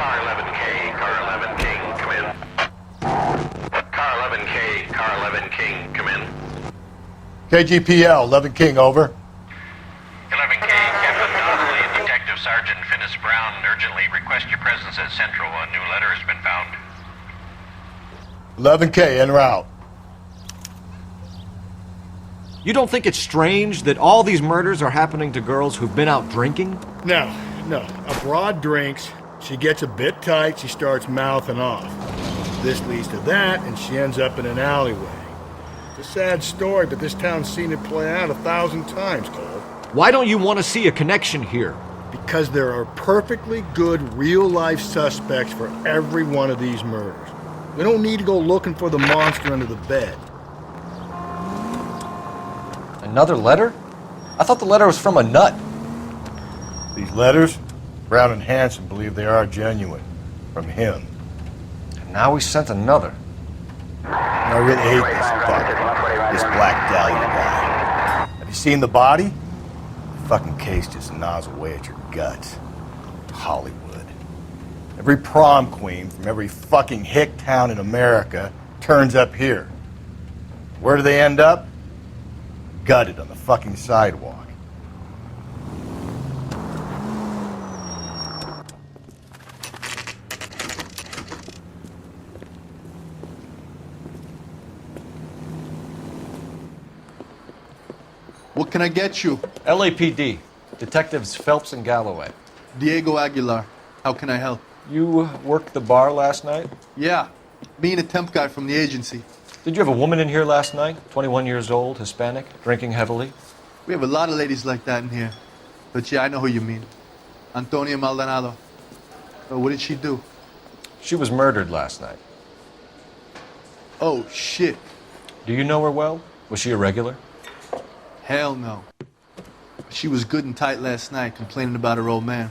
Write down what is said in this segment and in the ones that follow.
Car 11K, Car 11 King, come in. Car 11K, Car 11 King, come in. KGPL, 11 King, over. 11K, Captain Donnelly and Detective Sergeant Finis Brown urgently request your presence at Central. A new letter has been found. 11K, en route. You don't think it's strange that all these murders are happening to girls who've been out drinking? No. A broad drinks, she gets a bit tight, she starts mouthing off. This leads to that, and she ends up in an alleyway. It's a sad story, but this town's seen it play out 1,000 times, Cole. Why don't you want to see a connection here? Because there are perfectly good real-life suspects for every one of these murders. We don't need to go looking for the monster under the bed. Another letter? I thought the letter was from a nut. These letters, Brown and Hanson believe they are genuine. From him. And now we sent another. I really hate this fucker. This Black Dahlia guy. Have you seen the body? The fucking case just gnaws away at your guts. Hollywood. Every prom queen from every fucking hick town in America turns up here. Where do they end up? Gutted on the fucking sidewalk. What can I get you? LAPD. Detectives Phelps and Galloway. Diego Aguilar. How can I help? You worked the bar last night? Yeah. Me and a temp guy from the agency. Did you have a woman in here last night? 21 years old, Hispanic, drinking heavily? We have a lot of ladies like that in here. But yeah, I know who you mean. Antonia Maldonado. What did she do? She was murdered last night. Oh, shit. Do you know her well? Was she a regular? Hell no. She was good and tight last night, complaining about her old man.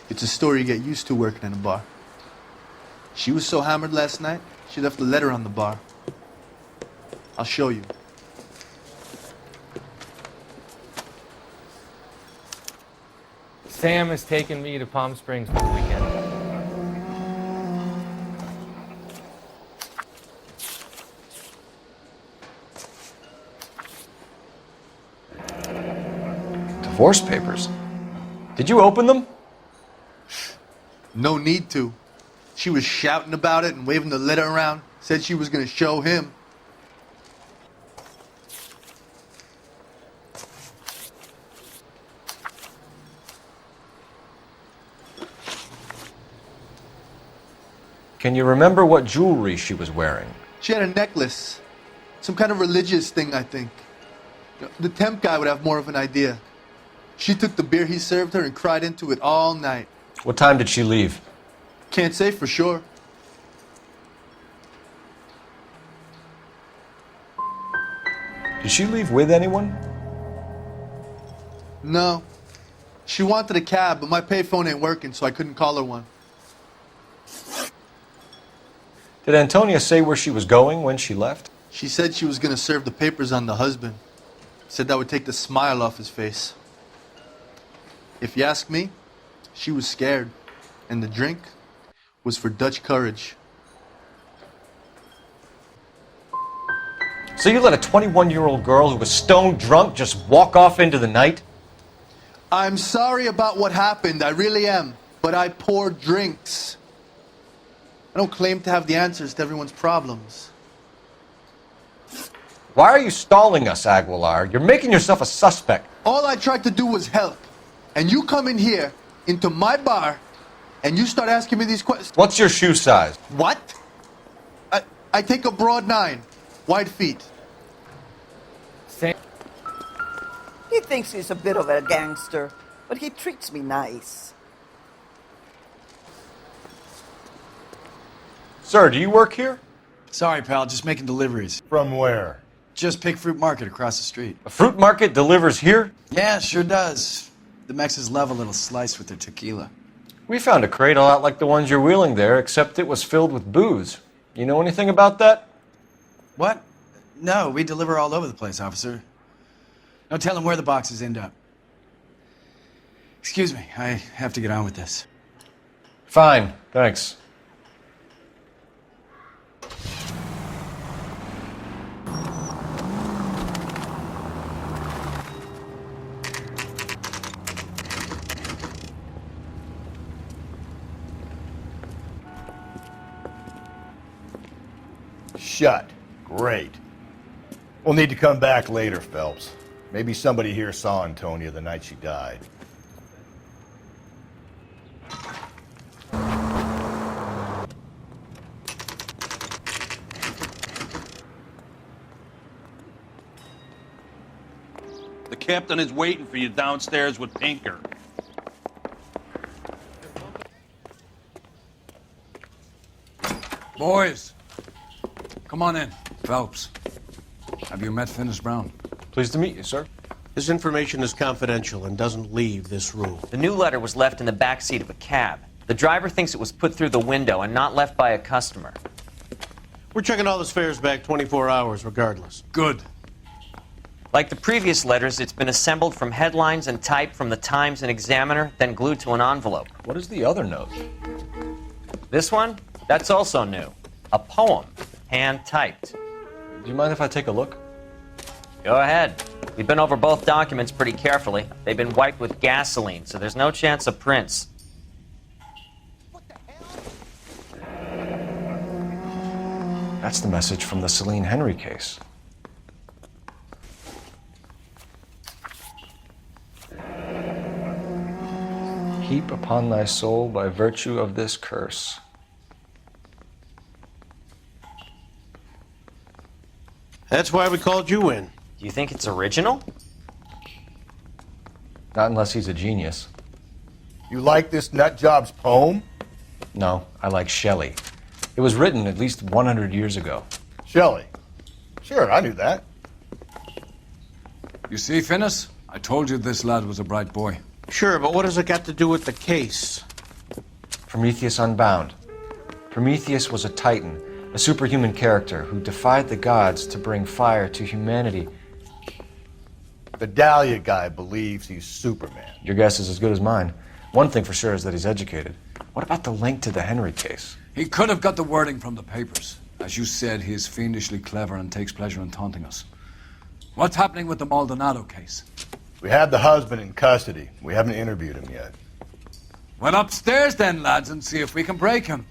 It's a story you get used to working in a bar. She was so hammered last night, she left a letter on the bar. I'll show you. Sam has taken me to Palm Springs for the weekend. Divorce papers. Did you open them? No need to. She was shouting about it and waving the letter around. Said she was going to show him. Can you remember what jewelry she was wearing? She had a necklace. Some kind of religious thing, I think. The temp guy would have more of an idea. She took the beer he served her and cried into it all night. What time did she leave? Can't say for sure. Did she leave with anyone? No. She wanted a cab, but my payphone ain't working, so I couldn't call her one. Did Antonia say where she was going when she left? She said she was going to serve the papers on the husband. Said that would take the smile off his face. If you ask me, she was scared. And the drink was for Dutch courage. So you let a 21-year-old girl who was stone drunk just walk off into the night? I'm sorry about what happened, I really am. But I pour drinks. I don't claim to have the answers to everyone's problems. Why are you stalling us, Aguilar? You're making yourself a suspect. All I tried to do was help. And you come in here, into my bar, and you start asking me these questions. What's your shoe size? What? I take a broad 9. Wide feet. Sam. He thinks he's a bit of a gangster, but he treats me nice. Sir, do you work here? Sorry, pal, just making deliveries. From where? Just Pig Fruit Market across the street. A fruit market delivers here? Yeah, sure does. The Mexes love a little slice with their tequila. We found a crate a lot like the ones you're wheeling there, except it was filled with booze. You know anything about that? What? No, we deliver all over the place, officer. No telling where the boxes end up. Excuse me, I have to get on with this. Fine, thanks. Shut. Great. We'll need to come back later, Phelps. Maybe somebody here saw Antonia the night she died. The captain is waiting for you downstairs with Pinker. Boys, come on in. Phelps, have you met Finis Brown? Pleased to meet you, sir. This information is confidential and doesn't leave this room. The new letter was left in the back seat of a cab. The driver thinks it was put through the window and not left by a customer. We're checking all this fares back 24 hours regardless. Good. Like the previous letters, it's been assembled from headlines and typed from the Times and Examiner, then glued to an envelope. What is the other note? This one? That's also new. A poem, hand-typed. Do you mind if I take a look? Go ahead. We've been over both documents pretty carefully. They've been wiped with gasoline, so there's no chance of prints. That's the message from the Celine Henry case. Heap upon thy soul by virtue of this curse. That's why we called you in. Do you think it's original? Not unless he's a genius. You like this nutjob's poem? No, I like Shelley. It was written at least 100 years ago. Shelley. Sure, I knew that. You see, Finis? I told you this lad was a bright boy. Sure, but what has it got to do with the case? Prometheus Unbound. Prometheus was a titan, a superhuman character who defied the gods to bring fire to humanity. The Dahlia guy believes he's Superman. Your guess is as good as mine. One thing for sure is that he's educated. What about the link to the Henry case? He could have got the wording from the papers. As you said, he is fiendishly clever and takes pleasure in taunting us. What's happening with the Maldonado case? We have the husband in custody. We haven't interviewed him yet. Well, upstairs then, lads, and see if we can break him.